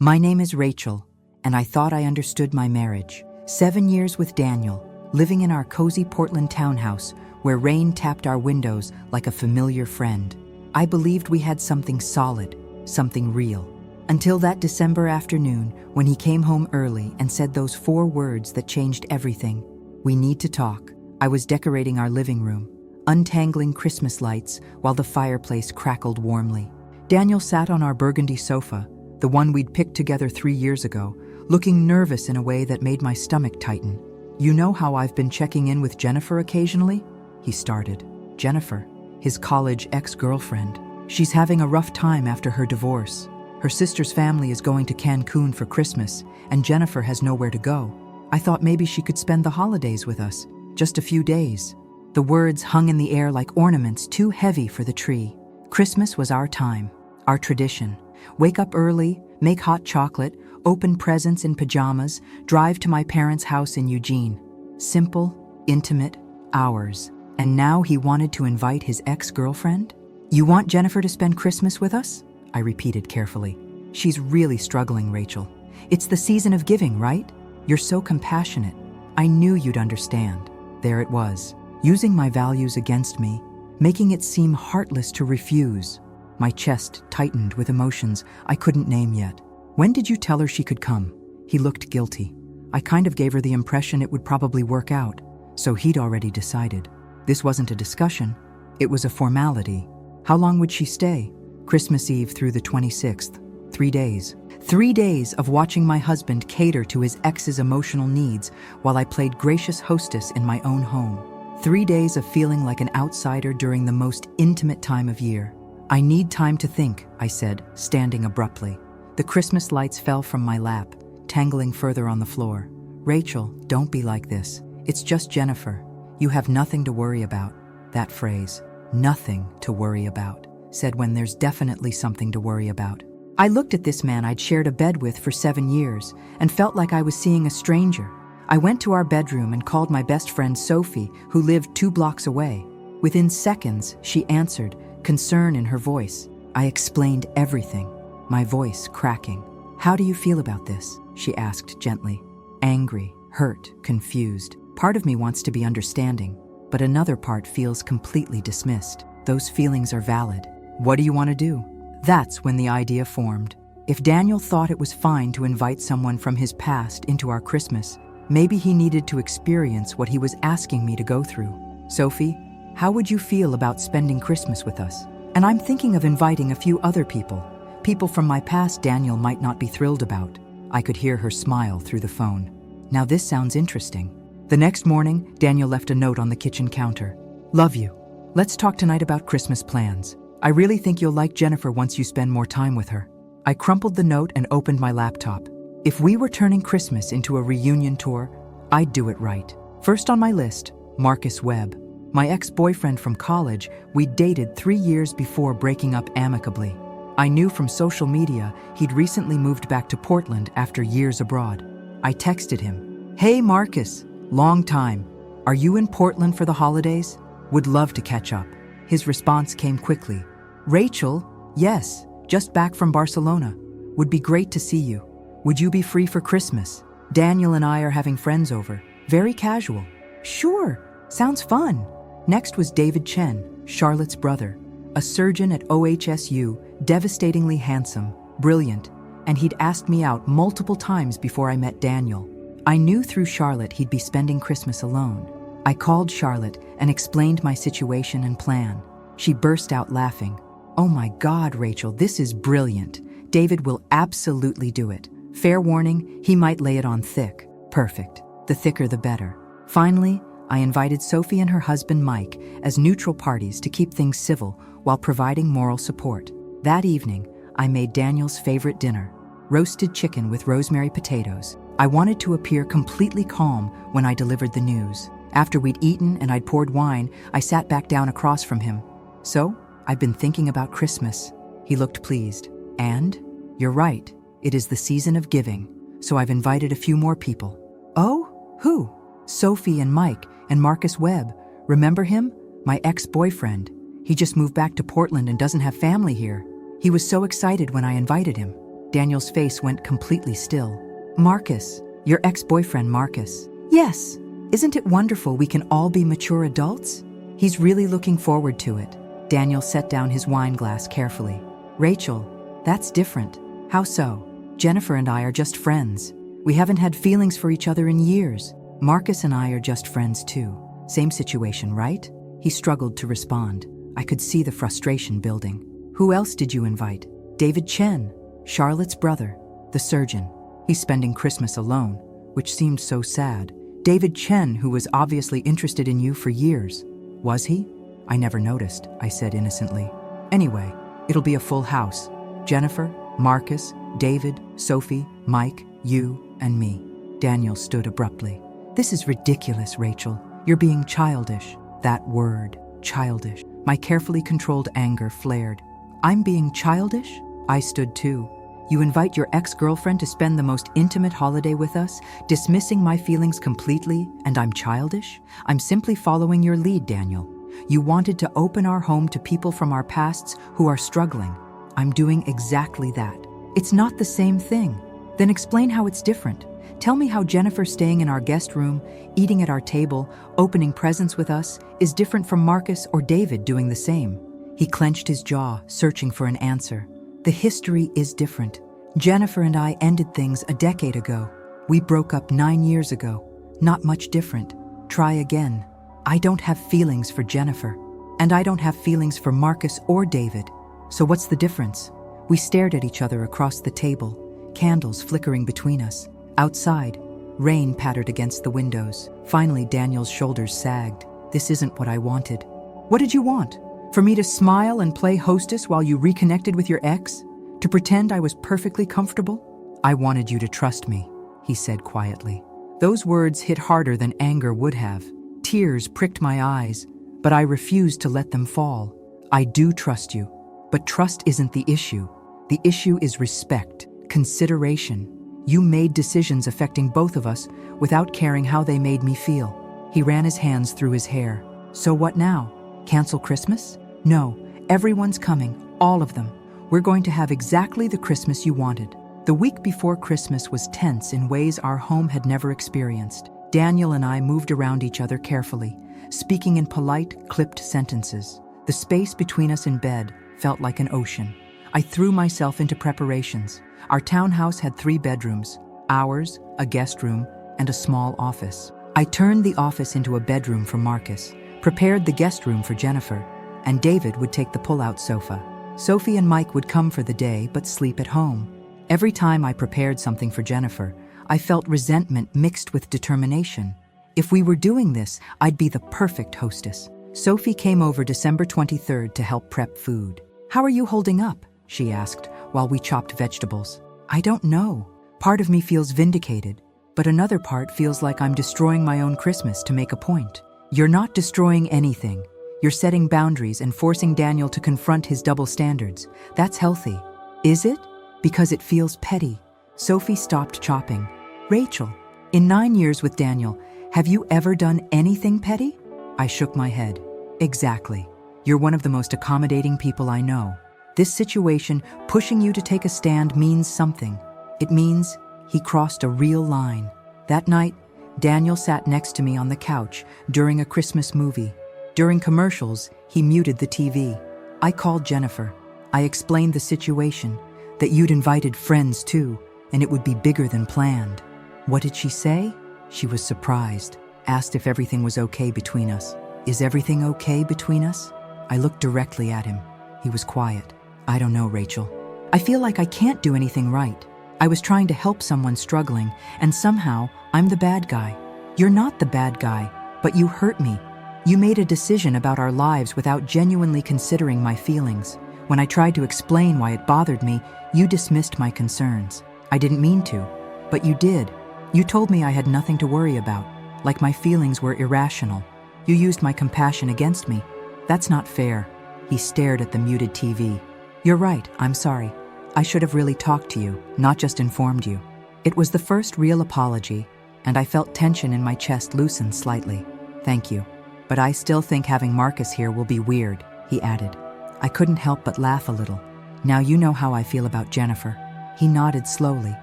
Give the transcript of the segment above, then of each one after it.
My name is Rachel, and I thought I understood my marriage. 7 years with Daniel, living in our cozy Portland townhouse where rain tapped our windows like a familiar friend. I believed we had something solid, something real. Until that December afternoon when he came home early and said those 4 words that changed everything. We need to talk. I was decorating our living room, untangling Christmas lights while the fireplace crackled warmly. Daniel sat on our burgundy sofa, the one we'd picked together 3 years ago, looking nervous in a way that made my stomach tighten. "You know how I've been checking in with Jennifer occasionally?" he started. Jennifer, his college ex-girlfriend. She's having a rough time after her divorce. Her sister's family is going to Cancun for Christmas, and Jennifer has nowhere to go. I thought maybe she could spend the holidays with us, just a few days. The words hung in the air like ornaments too heavy for the tree. Christmas was our time, our tradition. Wake up early, make hot chocolate, open presents in pajamas, drive to my parents' house in Eugene. Simple, intimate, ours. And now he wanted to invite his ex-girlfriend? "You want Jennifer to spend Christmas with us?" I repeated carefully. "She's really struggling, Rachel. It's the season of giving, right? You're so compassionate. I knew you'd understand." There it was, using my values against me, making it seem heartless to refuse. My chest tightened with emotions I couldn't name yet. "When did you tell her she could come?" He looked guilty. I kind of gave her the impression it would probably work out, so he'd already decided. This wasn't a discussion, it was a formality. How long would she stay? Christmas Eve through the 26th. 3 days. 3 days of watching my husband cater to his ex's emotional needs while I played gracious hostess in my own home. 3 days of feeling like an outsider during the most intimate time of year. "I need time to think," I said, standing abruptly. The Christmas lights fell from my lap, tangling further on the floor. "Rachel, don't be like this. It's just Jennifer. You have nothing to worry about." That phrase, "nothing to worry about," said when there's definitely something to worry about. I looked at this man I'd shared a bed with for 7 years and felt like I was seeing a stranger. I went to our bedroom and called my best friend Sophie, who lived 2 blocks away. Within seconds, she answered, concern in her voice. I explained everything, my voice cracking. "How do you feel about this?" she asked gently. Angry, hurt, confused. Part of me wants to be understanding, but another part feels completely dismissed. Those feelings are valid. "What do you want to do?" That's when the idea formed. If Daniel thought it was fine to invite someone from his past into our Christmas, maybe he needed to experience what he was asking me to go through. "Sophie, how would you feel about spending Christmas with us? And I'm thinking of inviting a few other people. People from my past Daniel might not be thrilled about." I could hear her smile through the phone. "Now this sounds interesting." The next morning, Daniel left a note on the kitchen counter. "Love you. Let's talk tonight about Christmas plans. I really think you'll like Jennifer once you spend more time with her." I crumpled the note and opened my laptop. If we were turning Christmas into a reunion tour, I'd do it right. First on my list, Marcus Webb. My ex-boyfriend from college we'd dated 3 years before breaking up amicably. I knew from social media he'd recently moved back to Portland after years abroad. I texted him, "Hey Marcus, long time. Are you in Portland for the holidays? Would love to catch up." His response came quickly. "Rachel, yes, just back from Barcelona. Would be great to see you. Would you be free for Christmas? Daniel and I are having friends over. Very casual." "Sure, sounds fun." Next was David Chen, Charlotte's brother, a surgeon at OHSU, devastatingly handsome, brilliant, and he'd asked me out multiple times before I met Daniel. I knew through Charlotte he'd be spending Christmas alone. I called Charlotte and explained my situation and plan. She burst out laughing. "Oh my God, Rachel, this is brilliant. David will absolutely do it. Fair warning, he might lay it on thick." Perfect. The thicker the better. Finally, I invited Sophie and her husband Mike as neutral parties to keep things civil while providing moral support. That evening, I made Daniel's favorite dinner, roasted chicken with rosemary potatoes. I wanted to appear completely calm when I delivered the news. After we'd eaten and I'd poured wine, I sat back down across from him. "So, I've been thinking about Christmas." He looked pleased. "And? You're right, it is the season of giving, so I've invited a few more people." "Oh? Who?" "Sophie and Mike and Marcus Webb. Remember him? My ex-boyfriend. He just moved back to Portland and doesn't have family here. He was so excited when I invited him." Daniel's face went completely still. Marcus, your ex-boyfriend Marcus. Yes. Isn't it wonderful we can all be mature adults? He's really looking forward to it. Daniel set down his wine glass carefully. Rachel, that's different. How so? Jennifer and I are just friends. We haven't had feelings for each other in years. Marcus and I are just friends too. Same situation, right? He struggled to respond. I could see the frustration building. Who else did you invite? David Chen, Charlotte's brother, the surgeon. He's spending Christmas alone, which seemed so sad. David Chen, who was obviously interested in you for years. Was he? I never noticed, I said innocently. Anyway, it'll be a full house. Jennifer, Marcus, David, Sophie, Mike, you, and me. Daniel stood abruptly. This is ridiculous, Rachel. You're being childish. That word, childish. My carefully controlled anger flared. I'm being childish? I stood too. You invite your ex-girlfriend to spend the most intimate holiday with us, dismissing my feelings completely, and I'm childish? I'm simply following your lead, Daniel. You wanted to open our home to people from our pasts who are struggling. I'm doing exactly that. It's not the same thing. Then explain how it's different. Tell me how Jennifer staying in our guest room, eating at our table, opening presents with us, is different from Marcus or David doing the same. He clenched his jaw, searching for an answer. The history is different. Jennifer and I ended things a decade ago. We broke up 9 years ago. Not much different. Try again. I don't have feelings for Jennifer. And I don't have feelings for Marcus or David. So what's the difference? We stared at each other across the table, candles flickering between us. Outside, rain pattered against the windows. Finally, Daniel's shoulders sagged. This isn't what I wanted. What did you want? For me to smile and play hostess while you reconnected with your ex? To pretend I was perfectly comfortable? I wanted you to trust me, he said quietly. Those words hit harder than anger would have. Tears pricked my eyes, but I refused to let them fall. I do trust you, but trust isn't the issue. The issue is respect, consideration. You made decisions affecting both of us without caring how they made me feel. He ran his hands through his hair. So what now? Cancel Christmas? No, everyone's coming, all of them. We're going to have exactly the Christmas you wanted. The week before Christmas was tense in ways our home had never experienced. Daniel and I moved around each other carefully, speaking in polite, clipped sentences. The space between us in bed felt like an ocean. I threw myself into preparations. Our townhouse had 3 bedrooms, ours, a guest room, and a small office. I turned the office into a bedroom for Marcus, prepared the guest room for Jennifer, and David would take the pull-out sofa. Sophie and Mike would come for the day but sleep at home. Every time I prepared something for Jennifer, I felt resentment mixed with determination. If we were doing this, I'd be the perfect hostess. Sophie came over December 23rd to help prep food. How are you holding up? She asked while we chopped vegetables. I don't know. Part of me feels vindicated, but another part feels like I'm destroying my own Christmas to make a point. You're not destroying anything. You're setting boundaries and forcing Daniel to confront his double standards. That's healthy. Is it? Because it feels petty. Sophie stopped chopping. Rachel, in 9 years with Daniel, have you ever done anything petty? I shook my head. Exactly. You're one of the most accommodating people I know. This situation, pushing you to take a stand, means something. It means he crossed a real line. That night, Daniel sat next to me on the couch during a Christmas movie. During commercials, he muted the TV. I called Jennifer. I explained the situation, that you'd invited friends too, and it would be bigger than planned. What did she say? She was surprised, asked if everything was okay between us. Is everything okay between us? I looked directly at him. He was quiet. I don't know, Rachel. I feel like I can't do anything right. I was trying to help someone struggling, and somehow I'm the bad guy. You're not the bad guy, but you hurt me. You made a decision about our lives without genuinely considering my feelings. When I tried to explain why it bothered me, you dismissed my concerns. I didn't mean to, but you did. You told me I had nothing to worry about, like my feelings were irrational. You used my compassion against me. That's not fair. He stared at the muted TV. You're right, I'm sorry. I should have really talked to you, not just informed you. It was the first real apology, and I felt tension in my chest loosen slightly. Thank you. But I still think having Marcus here will be weird, he added. I couldn't help but laugh a little. Now you know how I feel about Jennifer. He nodded slowly,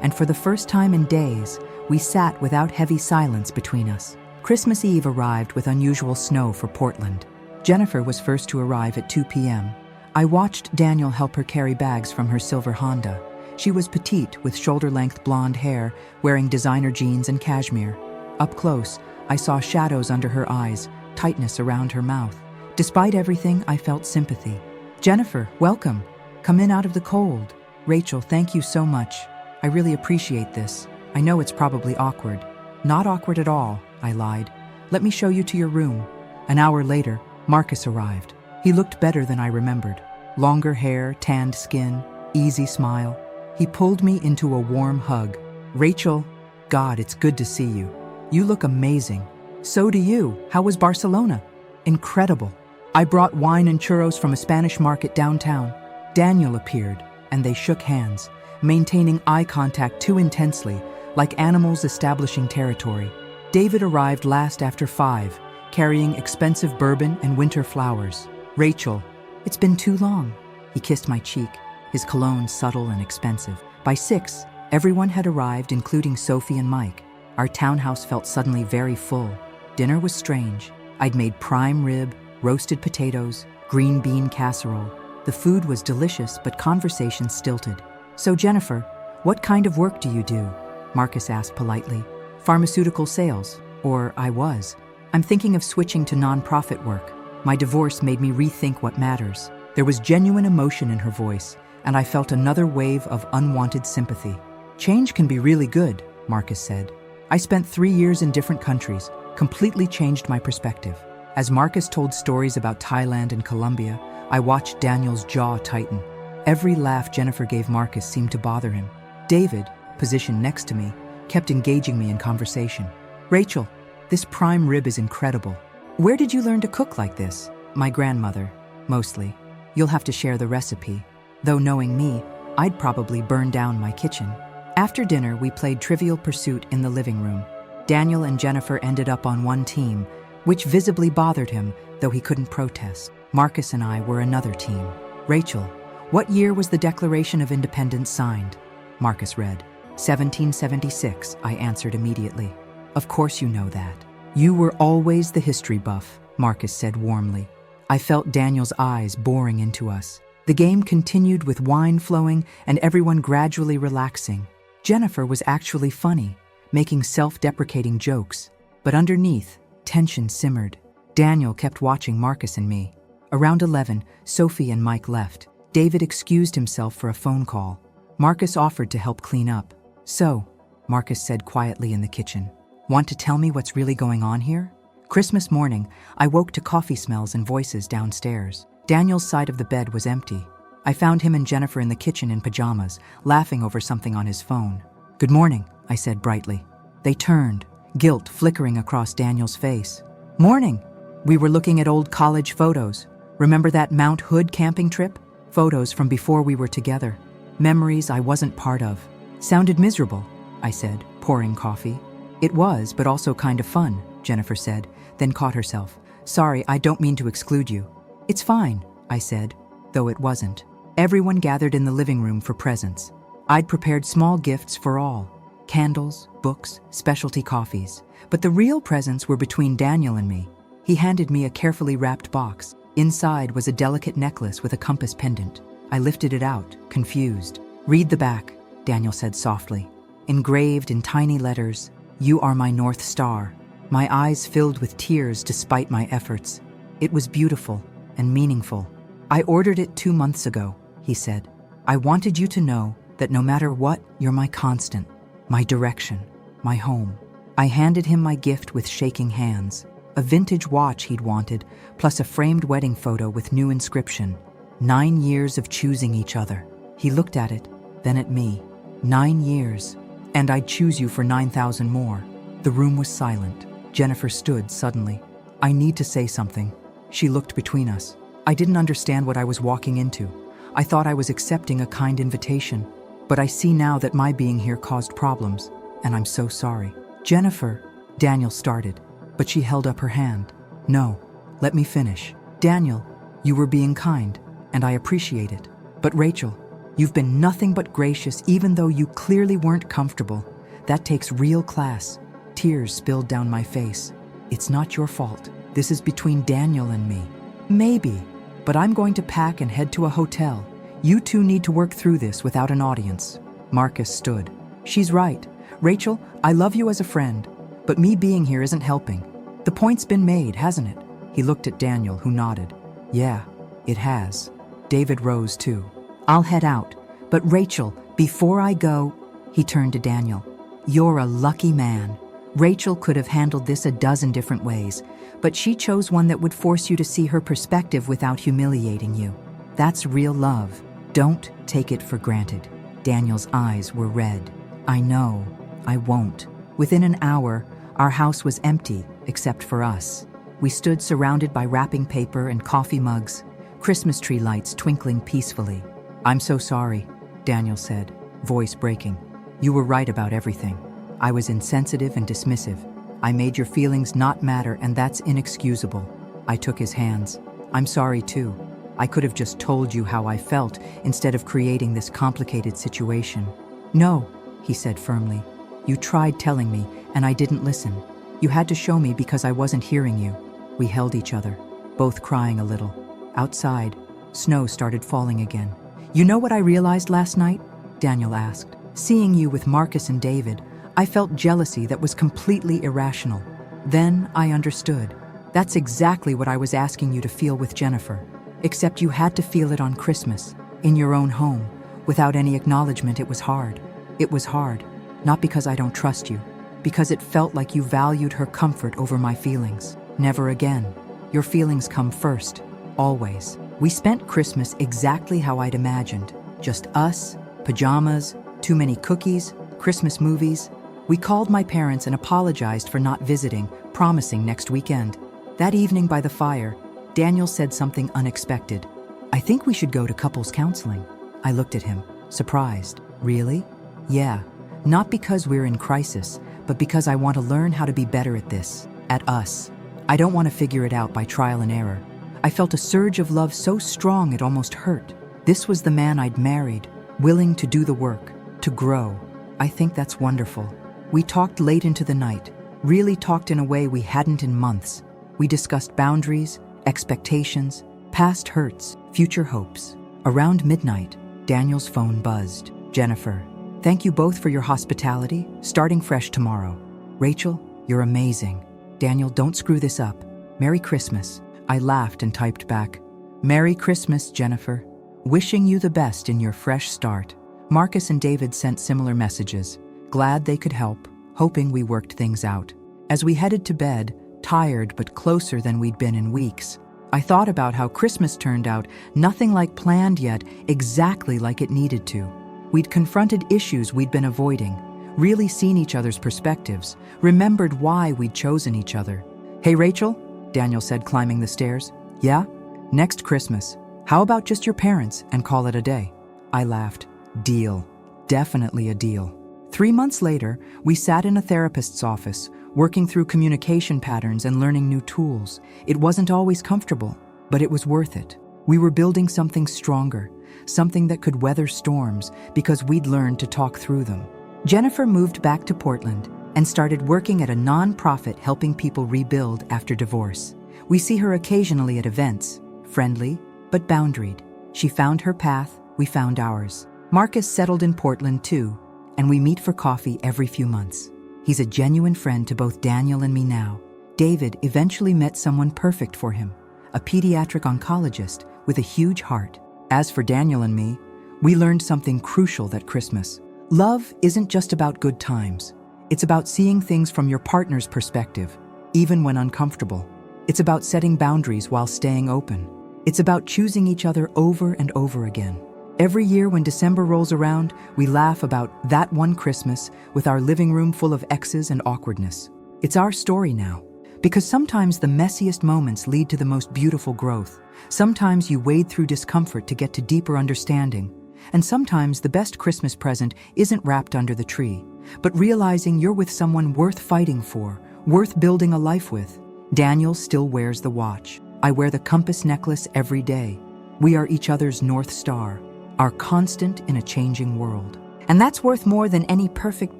and for the first time in days, we sat without heavy silence between us. Christmas Eve arrived with unusual snow for Portland. Jennifer was first to arrive at 2 p.m. I watched Daniel help her carry bags from her silver Honda. She was petite with shoulder-length blonde hair, wearing designer jeans and cashmere. Up close, I saw shadows under her eyes, tightness around her mouth. Despite everything, I felt sympathy. "Jennifer, welcome. Come in out of the cold." "Rachel, thank you so much. I really appreciate this. I know it's probably awkward." "Not awkward at all," I lied. "Let me show you to your room." An hour later, Marcus arrived. He looked better than I remembered. Longer hair, tanned skin, easy smile. He pulled me into a warm hug. "Rachel, God, it's good to see you. You look amazing." "So do you. How was Barcelona?" "Incredible. I brought wine and churros from a Spanish market downtown." Daniel appeared, and they shook hands, maintaining eye contact too intensely, like animals establishing territory. David arrived last after 5, carrying expensive bourbon and winter flowers. "Rachel, it's been too long." He kissed my cheek, his cologne subtle and expensive. By 6, everyone had arrived, including Sophie and Mike. Our townhouse felt suddenly very full. Dinner was strange. I'd made prime rib, roasted potatoes, green bean casserole. The food was delicious, but conversation stilted. "So Jennifer, what kind of work do you do?" Marcus asked politely. "Pharmaceutical sales, or I was. I'm thinking of switching to nonprofit work. My divorce made me rethink what matters." There was genuine emotion in her voice, and I felt another wave of unwanted sympathy. "Change can be really good," Marcus said. "I spent 3 years in different countries, completely changed my perspective." As Marcus told stories about Thailand and Colombia, I watched Daniel's jaw tighten. Every laugh Jennifer gave Marcus seemed to bother him. David, positioned next to me, kept engaging me in conversation. "Rachel, this prime rib is incredible. Where did you learn to cook like this?" "My grandmother, mostly. You'll have to share the recipe. Though knowing me, I'd probably burn down my kitchen." After dinner, we played Trivial Pursuit in the living room. Daniel and Jennifer ended up on one team, which visibly bothered him, though he couldn't protest. Marcus and I were another team. "Rachel, what year was the Declaration of Independence signed?" Marcus read. 1776, I answered immediately. "Of course you know that. You were always the history buff," Marcus said warmly. I felt Daniel's eyes boring into us. The game continued with wine flowing and everyone gradually relaxing. Jennifer was actually funny, making self-deprecating jokes. But underneath, tension simmered. Daniel kept watching Marcus and me. Around 11, Sophie and Mike left. David excused himself for a phone call. Marcus offered to help clean up. "So," Marcus said quietly in the kitchen, "want to tell me what's really going on here?" Christmas morning, I woke to coffee smells and voices downstairs. Daniel's side of the bed was empty. I found him and Jennifer in the kitchen in pajamas, laughing over something on his phone. "Good morning," I said brightly. They turned, guilt flickering across Daniel's face. "Morning. We were looking at old college photos. Remember that Mount Hood camping trip? Photos from before we were together. Memories I wasn't part of." "Sounded miserable," I said, pouring coffee. "It was, but also kind of fun," Jennifer said, then caught herself. "Sorry, I don't mean to exclude you." "It's fine," I said, though it wasn't. Everyone gathered in the living room for presents. I'd prepared small gifts for all. Candles, books, specialty coffees. But the real presents were between Daniel and me. He handed me a carefully wrapped box. Inside was a delicate necklace with a compass pendant. I lifted it out, confused. "Read the back," Daniel said softly. Engraved in tiny letters, "You are my North Star." My eyes filled with tears despite my efforts. It was beautiful and meaningful. "I ordered it 2 months ago," he said. "I wanted you to know that no matter what, you're my constant, my direction, my home." I handed him my gift with shaking hands. A vintage watch he'd wanted, plus a framed wedding photo with new inscription. 9 years of choosing each other. He looked at it, then at me. 9 years. And I'd choose you for 9,000 more. The room was silent. Jennifer stood suddenly. "I need to say something." She looked between us. I didn't understand what I was walking into. I thought I was accepting a kind invitation. But I see now that my being here caused problems, and I'm so sorry. "Jennifer," Daniel started, but she held up her hand. "No, let me finish. Daniel, you were being kind, and I appreciate it. But Rachel, You've been nothing but gracious even though you clearly weren't comfortable. That takes real class. Tears spilled down my face. It's not your fault. This is between Daniel and me. Maybe, but I'm going to pack and head to a hotel. You two need to work through this without an audience. Marcus stood. She's right. Rachel, I love you as a friend, but me being here isn't helping. The point's been made, hasn't it? He looked at Daniel, who nodded. Yeah, it has. David rose too. I'll head out, but Rachel, before I go, he turned to Daniel. You're a lucky man. Rachel could have handled this a dozen different ways, but she chose one that would force you to see her perspective without humiliating you. That's real love. Don't take it for granted. Daniel's eyes were red. I know. I won't. Within an hour, our house was empty, except for us. We stood surrounded by wrapping paper and coffee mugs, Christmas tree lights twinkling peacefully. I'm so sorry, Daniel said, voice breaking. You were right about everything. I was insensitive and dismissive. I made your feelings not matter, and that's inexcusable. I took his hands. I'm sorry too. I could have just told you how I felt instead of creating this complicated situation. No, he said firmly. You tried telling me, and I didn't listen. You had to show me because I wasn't hearing you. We held each other, both crying a little. Outside, snow started falling again. You know what I realized last night? Daniel asked. Seeing you with Marcus and David, I felt jealousy that was completely irrational. Then I understood. That's exactly what I was asking you to feel with Jennifer. Except you had to feel it on Christmas, in your own home, without any acknowledgement. It was hard. It was hard, not because I don't trust you, because it felt like you valued her comfort over my feelings. Never again. Your feelings come first, always. We spent Christmas exactly how I'd imagined. Just us, pajamas, too many cookies, Christmas movies. We called my parents and apologized for not visiting, promising next weekend. That evening by the fire, Daniel said something unexpected. I think we should go to couples counseling. I looked at him, surprised. Really? Yeah. Not because we're in crisis, but because I want to learn how to be better at this, at us. I don't want to figure it out by trial and error. I felt a surge of love so strong it almost hurt. This was the man I'd married, willing to do the work, to grow. I think that's wonderful. We talked late into the night, really talked in a way we hadn't in months. We discussed boundaries, expectations, past hurts, future hopes. Around midnight, Daniel's phone buzzed. Jennifer, thank you both for your hospitality, starting fresh tomorrow. Rachel, you're amazing. Daniel, don't screw this up. Merry Christmas. I laughed and typed back, Merry Christmas, Jennifer. Wishing you the best in your fresh start. Marcus and David sent similar messages, glad they could help, hoping we worked things out. As we headed to bed, tired but closer than we'd been in weeks, I thought about how Christmas turned out nothing like planned yet, exactly like it needed to. We'd confronted issues we'd been avoiding, really seen each other's perspectives, remembered why we'd chosen each other. Hey, Rachel, Daniel said, climbing the stairs. Yeah? Next Christmas. How about just your parents and call it a day? I laughed. Deal. Definitely a deal. 3 months later, we sat in a therapist's office, working through communication patterns and learning new tools. It wasn't always comfortable, but it was worth it. We were building something stronger, something that could weather storms because we'd learned to talk through them. Jennifer moved back to Portland and started working at a non-profit helping people rebuild after divorce. We see her occasionally at events, friendly but boundaried. She found her path, we found ours. Marcus settled in Portland too, and we meet for coffee every few months. He's a genuine friend to both Daniel and me now. David eventually met someone perfect for him, a pediatric oncologist with a huge heart. As for Daniel and me, we learned something crucial that Christmas. Love isn't just about good times. It's about seeing things from your partner's perspective, even when uncomfortable. It's about setting boundaries while staying open. It's about choosing each other over and over again. Every year when December rolls around, we laugh about that one Christmas with our living room full of X's and awkwardness. It's our story now. Because sometimes the messiest moments lead to the most beautiful growth. Sometimes you wade through discomfort to get to deeper understanding. And sometimes the best Christmas present isn't wrapped under the tree, but realizing you're with someone worth fighting for, worth building a life with. Daniel still wears the watch. I wear the compass necklace every day. We are each other's North Star. are constant in a changing world. And that's worth more than any perfect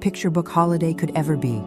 picture book holiday could ever be.